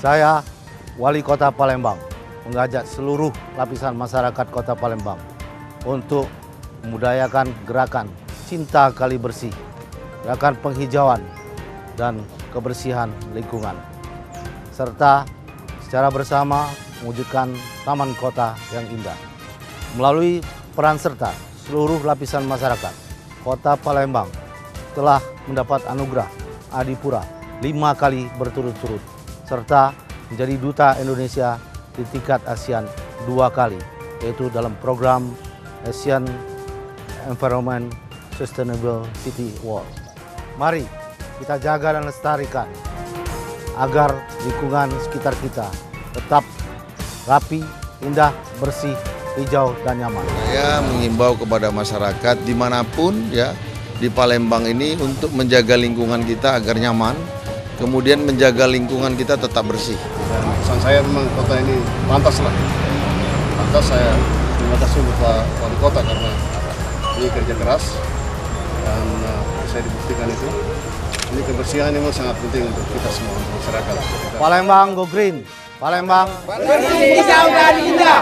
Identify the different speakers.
Speaker 1: Saya, Wali Kota Palembang, mengajak seluruh lapisan masyarakat Kota Palembang untuk memudayakan gerakan Cinta Kali Bersih, gerakan penghijauan dan kebersihan lingkungan, serta secara bersama mewujudkan taman kota yang indah. Melalui peran serta seluruh lapisan masyarakat, Kota Palembang telah mendapat anugerah Adipura 5 kali berturut-turut, serta menjadi Duta Indonesia di tingkat ASEAN 2 kali, yaitu dalam program Asian Environment Sustainable City Award. Mari kita jaga dan lestarikan agar lingkungan sekitar kita tetap rapi, indah, bersih, hijau, dan nyaman.
Speaker 2: Saya mengimbau kepada masyarakat dimanapun ya di Palembang ini untuk menjaga lingkungan kita agar nyaman, kemudian menjaga lingkungan kita tetap bersih.
Speaker 3: Dan pesan saya memang kota ini pantas lah. Pantas saya terima kasih untuk Pak Wali Kota karena ini kerja keras dan saya dibuktikan itu. Ini kebersihan ini memang sangat penting untuk kita semua, untuk masyarakat.
Speaker 1: Palembang go green, Palembang
Speaker 4: bersih, hijau, dan indah.